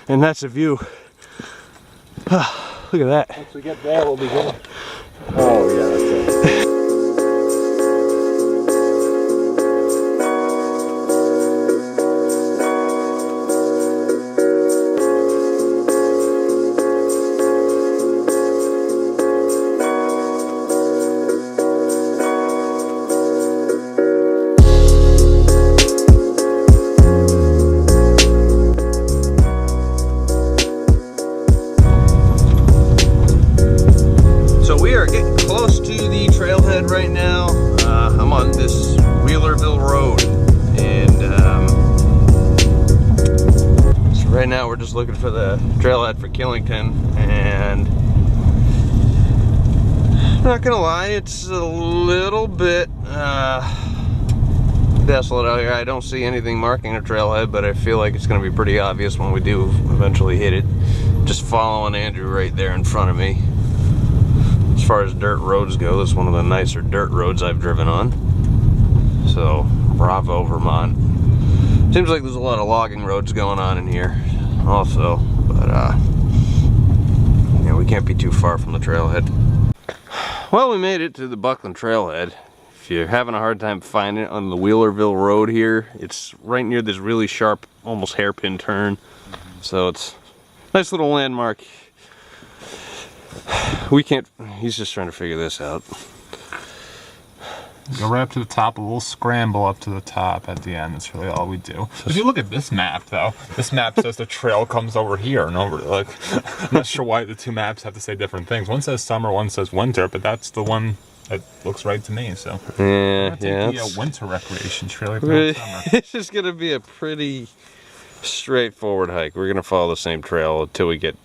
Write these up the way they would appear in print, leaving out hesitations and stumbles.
And that's a view. Look at that. Once we get there, we'll be good. Oh yeah, that's it. Right now, I'm on this Wheelerville Road, and so right now we're just looking for the trailhead for Killington, and I'm not gonna lie, it's a little bit desolate out here. I don't see anything marking a trailhead, but I feel like it's gonna be pretty obvious when we do eventually hit it. Just following Andrew right there in front of me. As far as dirt roads go, this is one of the nicer dirt roads I've driven on. So, bravo, Vermont. Seems like there's a lot of logging roads going on in here also, but yeah, we can't be too far from the trailhead. Well, we made it to the Buckland Trailhead. If you're having a hard time finding it on the Wheelerville Road here, it's right near this really sharp, almost hairpin turn. So it's a nice little landmark. We can't, he's just trying to figure this out. Go right up to the top, we'll scramble up to the top at the end. That's really all we do. If you look at this map though, this map says the trail comes over here and over, like, I'm not sure why the two maps have to say different things. One says summer, one says winter, but that's the one that looks right to me, so. Yeah, the winter recreation trail. It's just gonna be a pretty straightforward hike. We're gonna follow the same trail until we get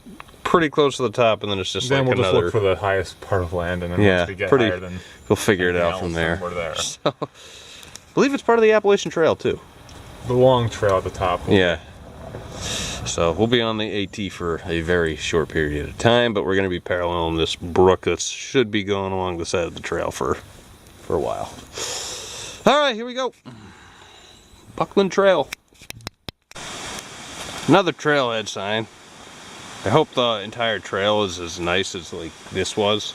pretty close to the top, and then it's just then like we'll another. Just look for the highest part of land, and then Yeah, once we get pretty. higher, then we'll figure it out from there. We're there. So, I believe it's part of the Appalachian Trail too. The long trail at the top. Yeah. So we'll be on the AT for a very short period of time, but we're going to be paralleling this brook that should be going along the side of the trail for a while. All right, here we go. Buckland Trail. Another trailhead sign. I hope the entire trail is as nice as like this was.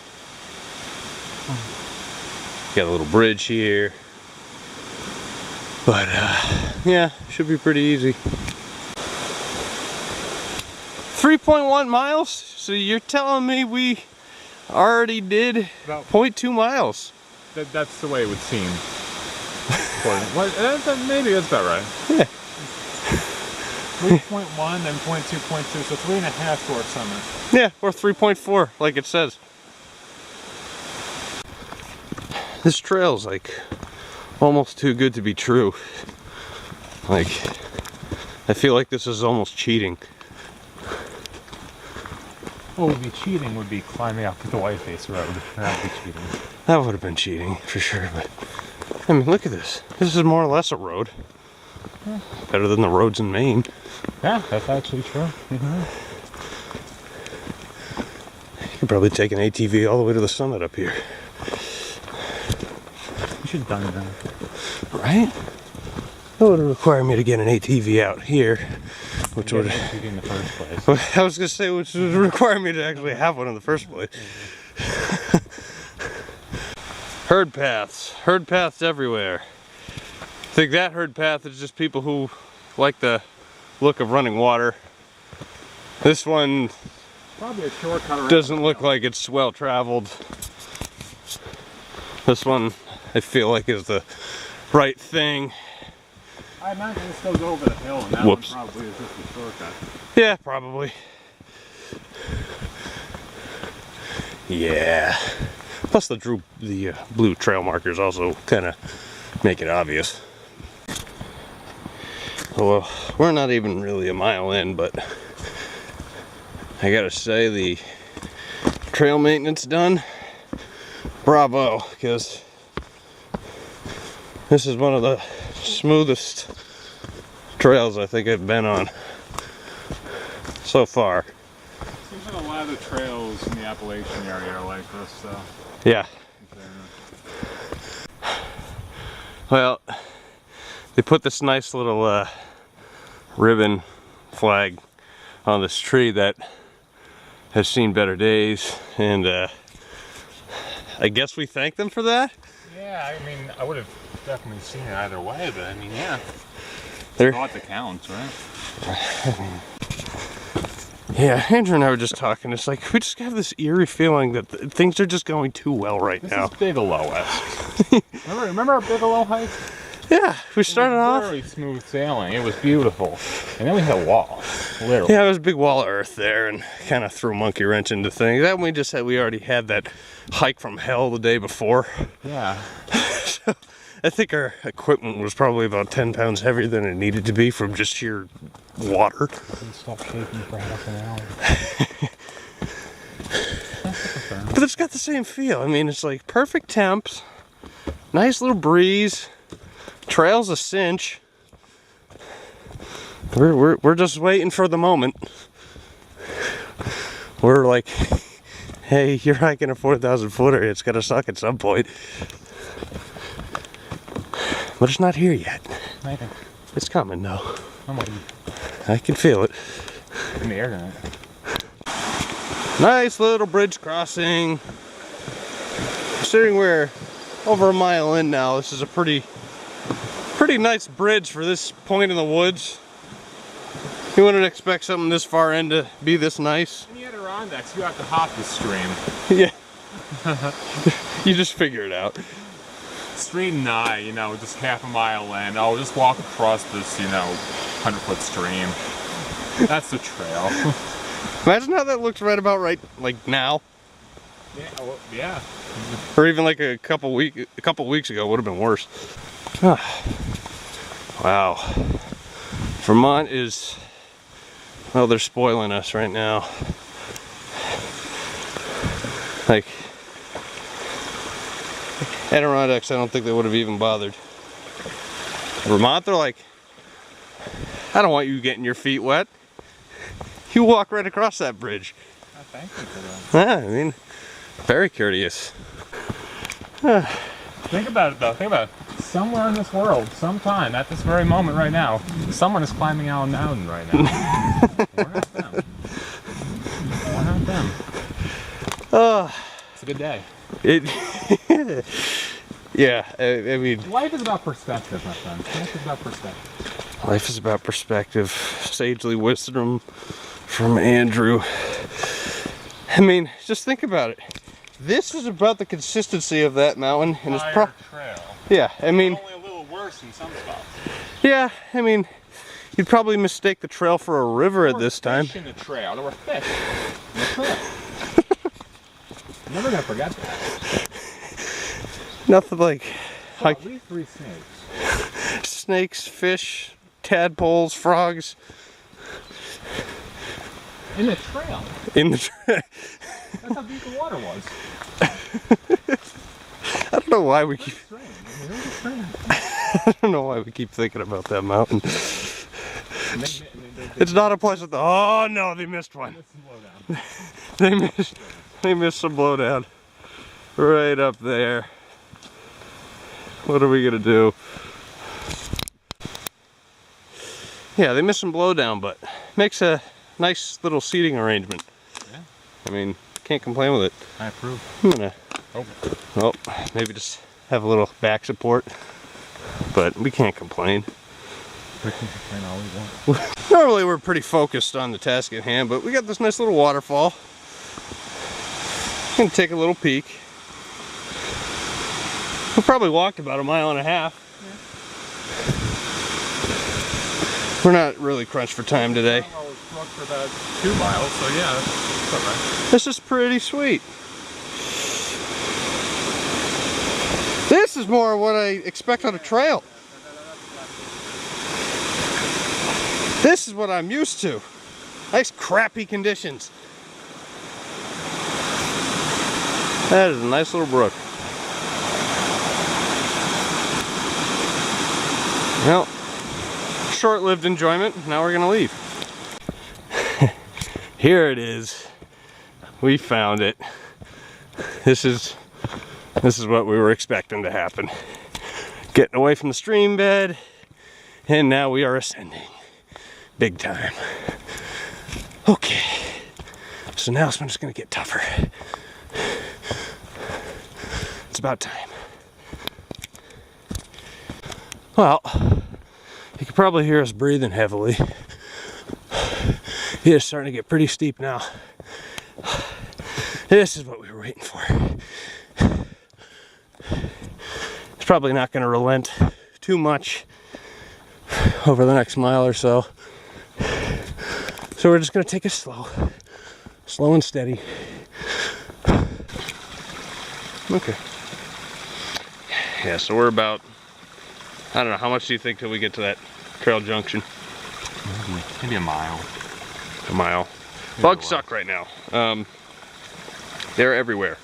Got a little bridge here. But yeah, should be pretty easy. 3.1 miles? So you're telling me we already did about 0.2 miles? That's the way it would seem. Maybe that's about right. Yeah. 3.1, then 0.2, 0.2, so 3.5 to our summit. Yeah, or 3.4, like it says. This trail's like almost too good to be true. Like, I feel like this is almost cheating. What would be cheating would be climbing up the Whiteface Road. That would be cheating. That would have been cheating for sure, but I mean, look at this. This is more or less a road. Yeah. Better than the roads in Maine. Yeah, that's actually true. You could probably take an ATV all the way to the summit up here. You should have done that. Right? That would require me to get an ATV out here, which would. ATV in the first place. I was gonna say, which would require me to actually have one in the first place. Herd paths everywhere. I think that herd path is just people who like the look of running water. This one probably a shortcut doesn't look like it's well traveled. This one I feel like is the right thing. I imagine this goes over the hill, and that one probably is just a shortcut. Yeah, probably. Yeah. Plus the blue trail markers also kind of make it obvious. Well, we're not even really a mile in, but I gotta say the trail maintenance done. Bravo, because this is one of the smoothest trails I think I've been on so far. Seems like a lot of the trails in the Appalachian area are like this, so. Yeah. Well, they put this nice little ribbon flag on this tree that has seen better days, and I guess we thank them for that. Yeah, I mean, I would have definitely seen it either way, but I mean, yeah. They're thought that counts, right? Yeah, Andrew and I were just talking. It's like we just have this eerie feeling that things are just going too well right now. This is Bigelow-esque. remember our Bigelow hike? Yeah, we started off very smooth sailing. It was beautiful, and then we hit a wall, literally. Yeah, there was a big wall of earth there, and kind of threw a monkey wrench into things. That we just had, we already had that hike from hell the day before. Yeah. So I think our equipment was probably about 10 pounds heavier than it needed to be from just sheer water. Stop shaking for half an hour. But it's got the same feel. I mean, it's like perfect temps, nice little breeze, trail's a cinch. We're just waiting for the moment. We're like, hey, you're hiking a 4,000 footer. It's gonna suck at some point. But it's not here yet. Maybe. It's coming though. I'm waiting. I can feel it. In the air tonight. Nice little bridge crossing. Considering we're over a mile in now, this is a pretty nice bridge for this point in the woods. You wouldn't expect something this far in to be this nice. In the Adirondacks, you have to hop the stream. Yeah. You just figure it out. Stream nigh, you know, just half a mile in. Oh, just walk across this, you know, 100-foot stream. That's the trail. Imagine how that looks right about right, like now. Yeah, well, yeah. Or even like a couple weeks ago would have been worse. Wow. Vermont is, well, they're spoiling us right now. Like, Adirondacks, I don't think they would have even bothered. Vermont, they're like, I don't want you getting your feet wet. You walk right across that bridge. Oh, thank you for that. Yeah, I mean, very courteous. Think about it though, think about it. Somewhere in this world, sometime, at this very moment right now, someone is climbing out a mountain right now. We're not them. We're not them. It's a good day. Yeah, I mean... Life is about perspective, my friend. Life is about perspective. Life is about perspective. Sagely wisdom from Andrew. I mean, just think about it. This is about the consistency of that mountain, and it's trail. Yeah, I mean... Only a little worse in some spots. Yeah, I mean, you'd probably mistake the trail for a river at this time. There were fish in the trail. There were fish in the trail. I'm never gonna forget that. Nothing like... So at least 3 snakes. Snakes, fish, tadpoles, frogs. In the trail. In the trail. That's how deep the water was. I don't know why we keep... Strange. I mean, it was strange. I don't know why we keep thinking about that mountain. It's not a pleasant... Oh no, they missed one. They missed some blowdown. Right up there. What are we gonna do? Yeah, they missed some blowdown, but makes a nice little seating arrangement. Yeah. I mean, can't complain with it. I approve. I'm gonna... Oh. Well, maybe just have a little back support, but we can't complain. We can complain all we want. Normally we're pretty focused on the task at hand, but we got this nice little waterfall. Gonna take a little peek. We probably walked about 1.5 miles. Yeah. We're not really crunched for time today. I walked for about 2 miles, so yeah, that's alright. This is pretty sweet. This is more what I expect on a trail. This is what I'm used to. Nice crappy conditions. That is a nice little brook. Well, short-lived enjoyment. Now we're gonna leave. Here it is. We found it. This is what we were expecting to happen. Getting away from the stream bed, and now we are ascending. Big time. Okay, so now it's just gonna get tougher. It's about time. Well, you can probably hear us breathing heavily. It is starting to get pretty steep now. This is what we were waiting for. It's probably not going to relent too much over the next mile or so. So we're just going to take it slow and steady. Okay. Yeah, so we're about, I don't know, how much do you think till we get to that trail junction? Maybe a mile. A mile. Bugs suck right now. They're everywhere,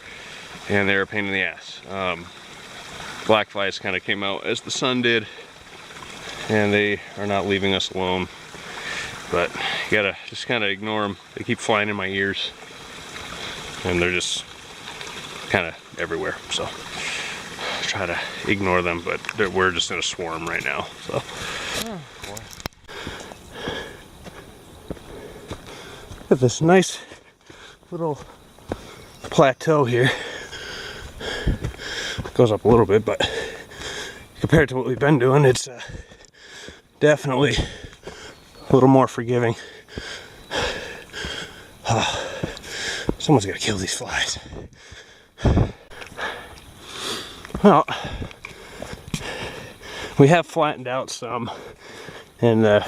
and they're a pain in the ass. Black flies kind of came out as the sun did, and they are not leaving us alone. But you gotta just kind of ignore them. They keep flying in my ears, and they're just kind of everywhere. So try to ignore them, but we're just in a swarm right now. So. Oh, boy. This nice little plateau here. It goes up a little bit, but compared to what we've been doing, it's definitely a little more forgiving. Someone's got to kill these flies. Well, we have flattened out some, and the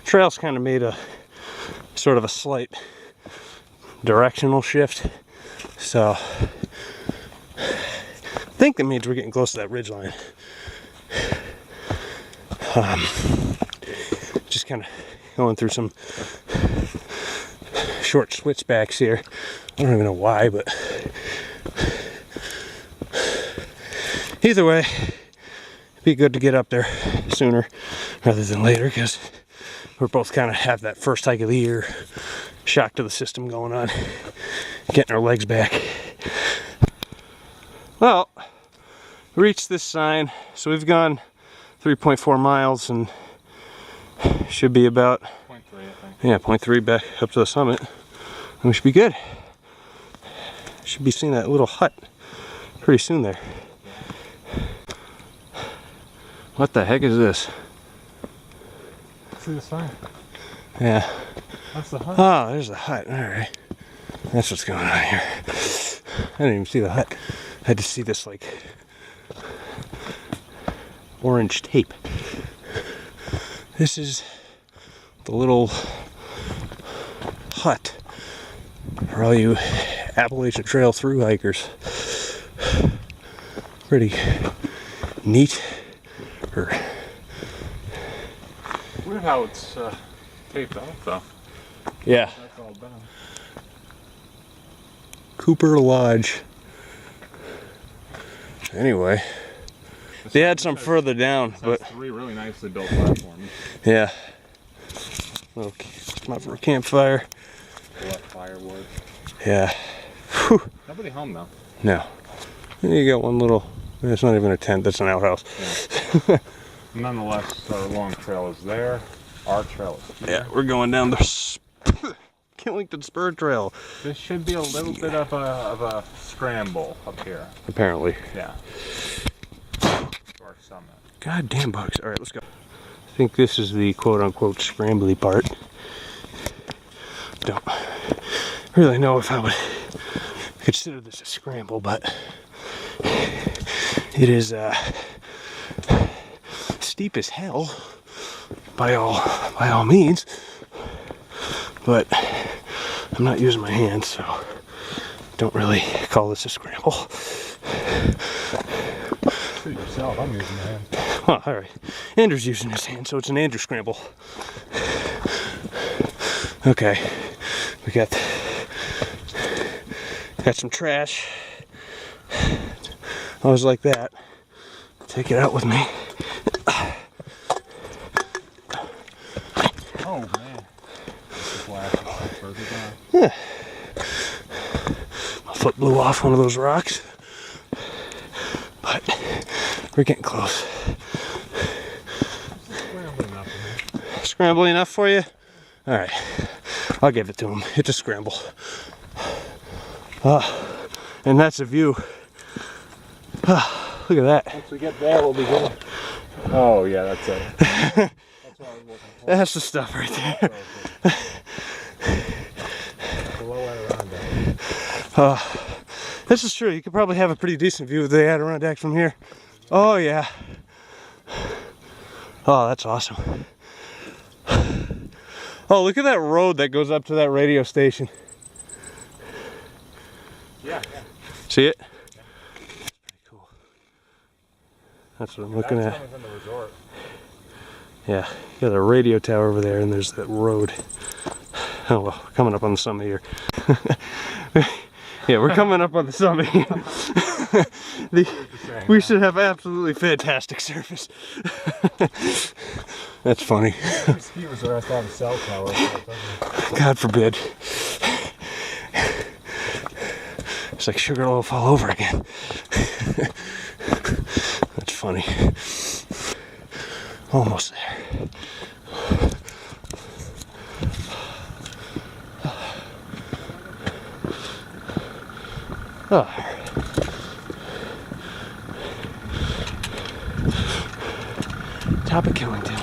trail's kind of made a sort of a slight directional shift, so I think that means we're getting close to that ridge line. Just kind of going through some short switchbacks here. I don't even know why, but either way, it'd be good to get up there sooner rather than later, because we're both kind of have that first hike of the year shock to the system going on, getting our legs back. Well, we reached this sign, so we've gone 3.4 miles and should be about 0.3, I think. Yeah, 0.3 back up to the summit, and we should be good. Should be seeing that little hut pretty soon there. What the heck is this? See the sign? Yeah. That's the hut. Oh, there's the hut. Alright. That's what's going on here. I didn't even see the hut. I had to see this like orange tape. This is the little hut for all you Appalachian Trail through hikers. Pretty neat. Weird how it's taped off though. Yeah. That's all done. Cooper Lodge. Anyway, they had some further down, but 3 really nicely built platforms. yeah. Okay, come out for a campfire. What, firewood? Yeah. Whew. Nobody home though. No. And you got one little. It's not even a tent. That's an outhouse. Yeah. Nonetheless, our long trail is there. Our trail is here. Yeah, we're going down the Killington Spur Trail. This should be a little bit of a scramble up here. Apparently. Yeah. To our summit. God damn bugs. All right, let's go. I think this is the quote-unquote scrambly part. Don't really know if I would consider this a scramble, but it is steep as hell by all means. But I'm not using my hands, so don't really call this a scramble. Suit yourself, I'm using my hands. Well, all right. Andrew's using his hand, so it's an Andrew scramble. Okay, we got some trash. I was like that. Take it out with me. Oh man. Yeah. My foot blew off one of those rocks, but we're getting close. Scrambling enough. Scrambly enough for you? Alright, I'll give it to him. It's a scramble. And that's a view. Look at that. Once we get there, we'll be good. Oh, yeah, that's it. That's what I was looking for. That's the stuff right there. Below Adirondack. This is true. You could probably have a pretty decent view of the Adirondack from here. Oh, yeah. Oh, that's awesome. Oh, look at that road that goes up to that radio station. Yeah. See it? Yeah. That's pretty cool. That's what I'm looking at. Coming from the resort. Yeah, you got a radio tower over there, and there's that road. Oh well, we're coming up on the summit here. Yeah, we're coming up on the summit here. We should have absolutely fantastic service. That's funny. Ski resort has to have a cell tower. God forbid. It's like Sugarloaf all over again. That's funny. Almost there. Oh. Top of Killington.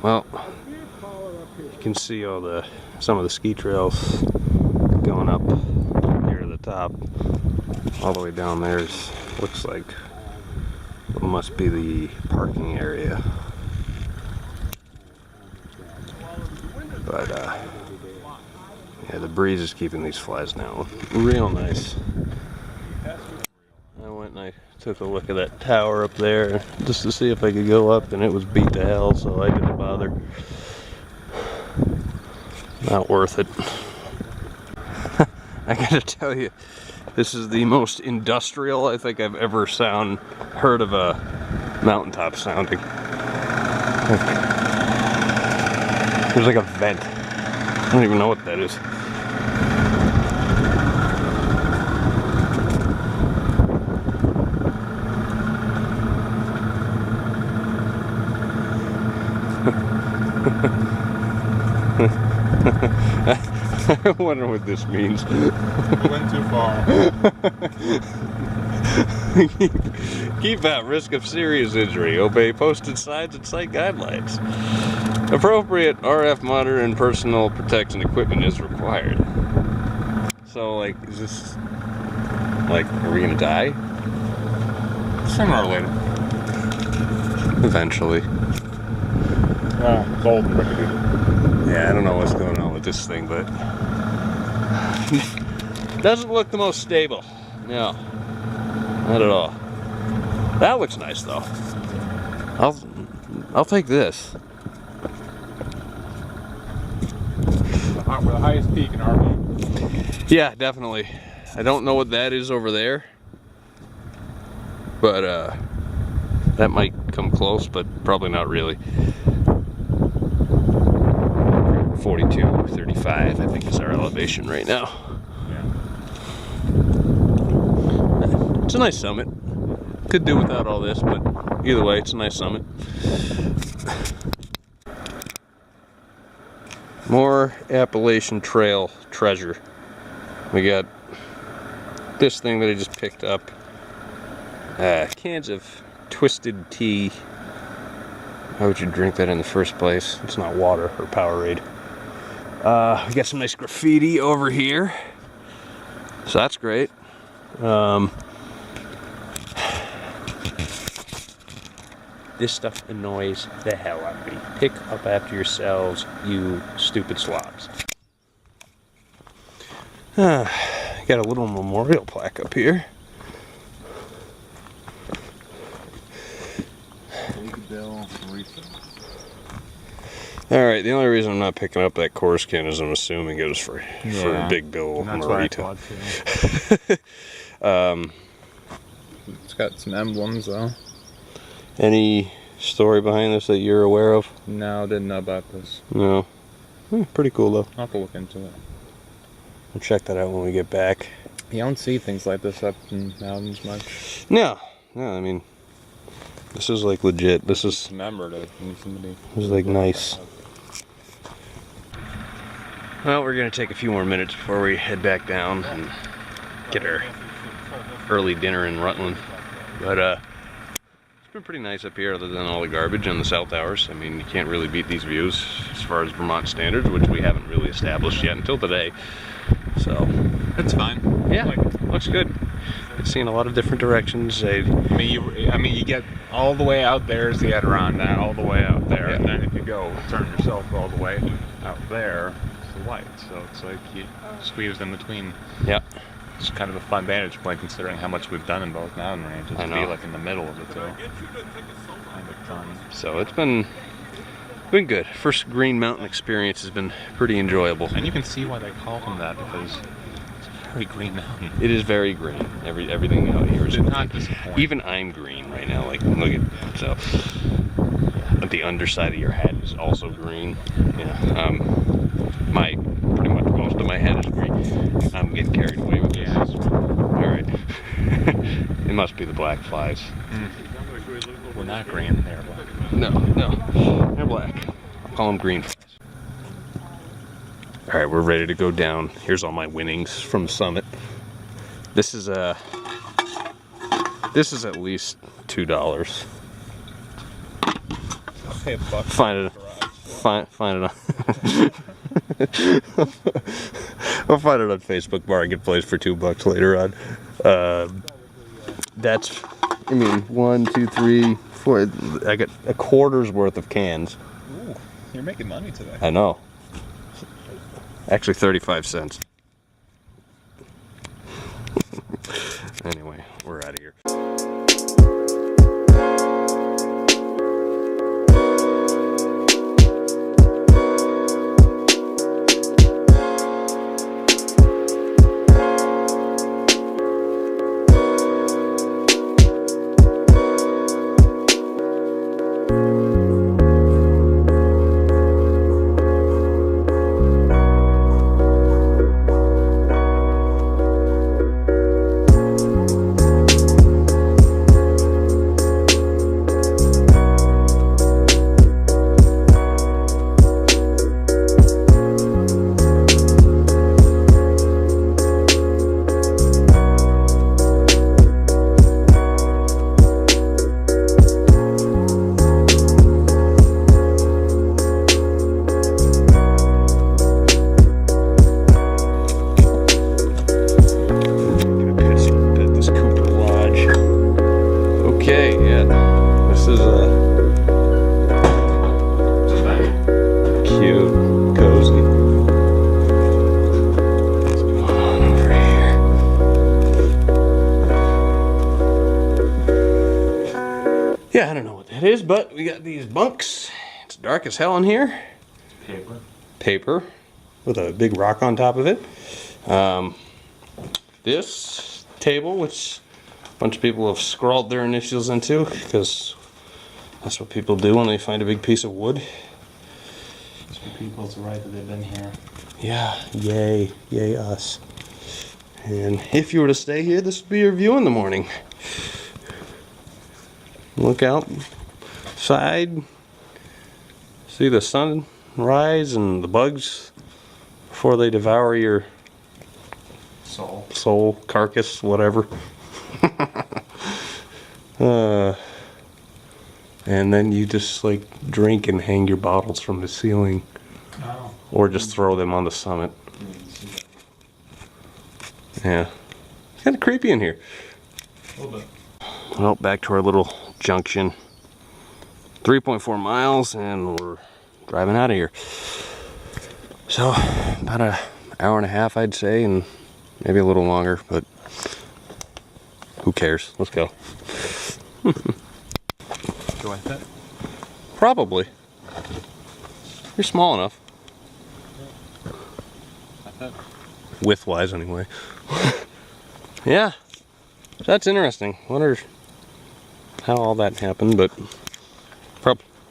Well, you can see some of the ski trails going up here to the top. All the way down there looks like it must be the parking area. But yeah, the breeze is keeping these flies down. Real nice. I went and I took a look at that tower up there just to see if I could go up, and it was beat to hell, so I didn't bother. Not worth it. I gotta tell you, this is the most industrial I think I've ever heard of a mountaintop sounding. There's like a vent. I don't even know what that is. I wonder what this means. We went too far. Keep at risk of serious injury. Obey posted signs and site guidelines. Appropriate RF monitor and personal protection equipment is required. So, like, is this... like, are we gonna die? Sooner or later. Eventually. It's old and rickety. Yeah, I don't know what's going on with this thing, but... doesn't look the most stable. No. Not at all. That looks nice, though. I'll take this. We're the highest peak in our view. Yeah, definitely. I don't know what that is over there, but that might come close, but probably not really. 4235, I think, is our elevation right now. Yeah. It's a nice summit. Could do without all this, but either way, it's a nice summit. More Appalachian Trail treasure. We got this thing that I just picked up. Cans of twisted tea. Why would you drink that in the first place? It's not water or Powerade. We got some nice graffiti over here. So that's great. This stuff annoys the hell out of me. Pick up after yourselves, you stupid slobs. Got a little memorial plaque up here. Alright, the only reason I'm not picking up that course can is I'm assuming it was for Big Bill Morita. It's got some emblems though. Any story behind this that you're aware of? No, didn't know about this. No. Pretty cool though. I'll have to look into it. We'll check that out when we get back. You don't see things like this up in mountains much. No, I mean, this is like legit. This is Remember to somebody. This is like nice. Well, we're gonna take a few more minutes before we head back down and get our early dinner in Rutland. But it's been pretty nice up here, other than all the garbage on the cell towers. I mean, you can't really beat these views as far as Vermont standards, which we haven't really established yet until today. So it's fine. Yeah, looks good. It's seeing a lot of different directions. I mean, you get all the way out there is the Adirondack, all the way out there, and then if you go turn yourself all the way out there, it's the white. So it's like you squeezed in between. Yeah. It's kind of a fun vantage point considering how much we've done in both mountain ranges. I know. To be like in the middle of the two. Kind of fun. So it's been good. First Green Mountain experience has been pretty enjoyable. And you can see why they call them that, because it's a very green mountain. It is very green. Everything out here is not disappointing. Even I'm green right now. Like, look at so. The underside of your head is also green. Yeah. Pretty much most of my head is green. I'm getting carried away with this. All right. It must be the black flies. We're not green. They're black. No, they're black. I'll call them green flies. All right, we're ready to go down. Here's all my winnings from the summit. This is at least $2. I'll pay $1. Find it on. I'll find it on Facebook Marketplace for $2 later on. That's, I mean, 1, 2, 3, 4. I got a quarter's worth of cans. Ooh, you're making money today. I know. Actually, 35 cents. Anyway, we're out of here. Yeah, I don't know what that is, but we got these bunks. It's dark as hell in here. Paper with a big rock on top of it. This table, which a bunch of people have scrawled their initials into, because that's what people do when they find a big piece of wood. It's for people to write that they've been here. Yeah, yay us. And if you were to stay here, this would be your view in the morning. Look outside, see the sun rise and the bugs before they devour your soul, carcass, whatever. And then you just like drink and hang your bottles from the ceiling, or just throw them on the summit. Yeah, it's kind of creepy in here. A little bit. Well, back to our little junction. 3.4 miles and we're driving out of here. So about an hour and a half, I'd say, and maybe a little longer, but who cares? Let's go. Do I fit? Probably. You're small enough. I fit. Width-wise, anyway. Yeah, that's interesting. Wonder how all that happened, but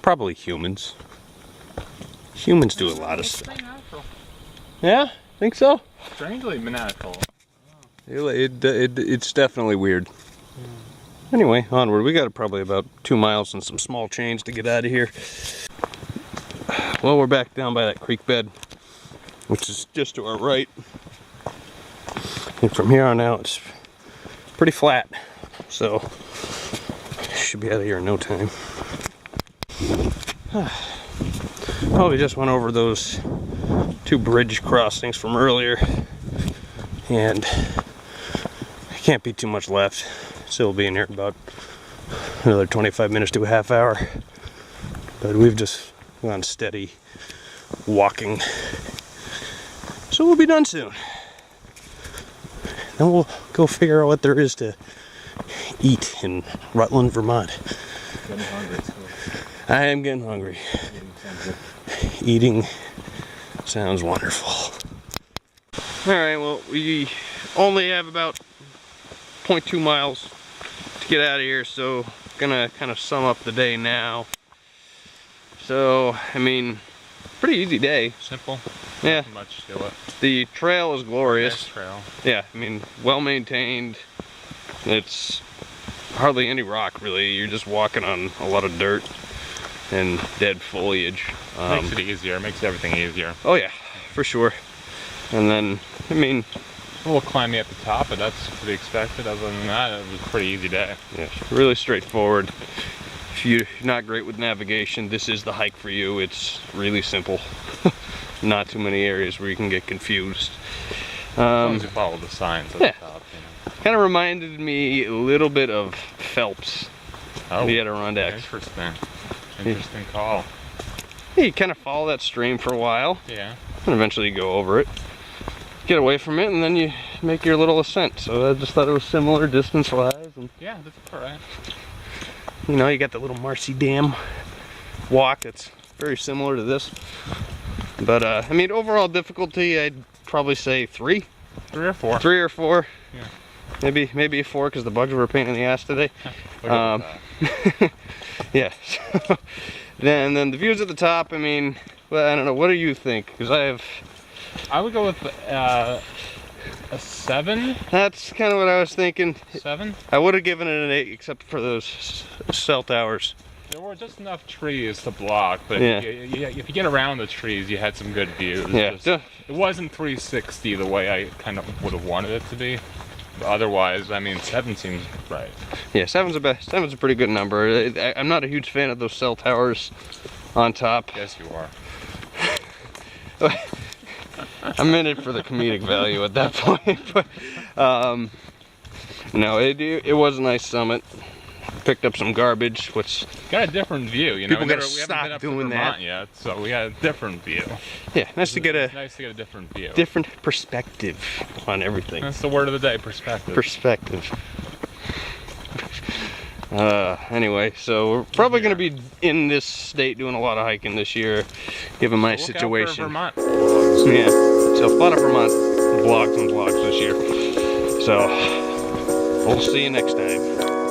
probably humans. Humans do a lot of stuff. Yeah, think so? Strangely maniacal. It's definitely weird. Anyway, onward. We got probably about 2 miles and some small change to get out of here. Well, we're back down by that creek bed, which is just to our right. And from here on out, it's pretty flat. So, should be out of here in no time. Oh, we just went over those 2 bridge crossings from earlier. And can't be too much left. Still be in here about another 25 minutes to a half hour. But we've just gone steady walking. So we'll be done soon. Then we'll go figure out what there is to eat in Rutland, Vermont. Getting hungry too. I am getting hungry. Eating sounds wonderful. Alright, well, we only have about 0.2 miles to get out of here, so gonna kind of sum up the day now. So, I mean, pretty easy day. Simple. Yeah. Not much to it. The trail is glorious. Nice trail. Yeah, I mean, well maintained. It's hardly any rock really. You're just walking on a lot of dirt and dead foliage. Makes it easier. Makes everything easier. Oh yeah, for sure. And then, I mean, a little climbing at the top, but that's to be expected. Other than that, it was a pretty easy day. Yeah, really straightforward. If you're not great with navigation, this is the hike for you. It's really simple. Not too many areas where you can get confused. As long as you follow the signs at the top, you know. Kind of reminded me a little bit of Phelps. Oh, the Adirondacks. Interesting. Interesting call. Yeah, you kind of follow that stream for a while. Yeah. And eventually you go over it. Get away from it, and then you make your little ascent. So I just thought it was similar distance-wise. And yeah, that's alright. you know, you got the little Marcy Dam walk that's very similar to this. But I mean, overall difficulty, I'd probably say 3. 3 or 4. 3 or 4. Yeah. Maybe a 4 because the bugs were a pain in the ass today. Yeah. And then the views at the top. I mean, well, I don't know. What do you think? Because I would go with a 7. That's kind of what I was thinking. 7? I would have given it an 8, except for those cell towers. There were just enough trees to block, but Yeah. if you get around the trees, you had some good views. Yeah. Just, it wasn't 360 the way I kind of would have wanted it to be. But otherwise, I mean, 7 seems right. Yeah, 7's a pretty good number. I'm not a huge fan of those cell towers on top. Yes, you are. I'm in it for the comedic value at that point. But no, it was a nice summit. Picked up some garbage, which got a different view. You know, people gotta we haven't stop been up to doing Vermont that yet, so we got a different view. Yeah, nice to get It's nice to get a different view. different perspective on everything. That's the word of the day: perspective. Perspective. Anyway, so we're probably going to be in this state doing a lot of hiking this year, given my Look situation. out for Vermont. Yeah, so a lot of Vermont vlogs and vlogs this year. So we'll see you next time.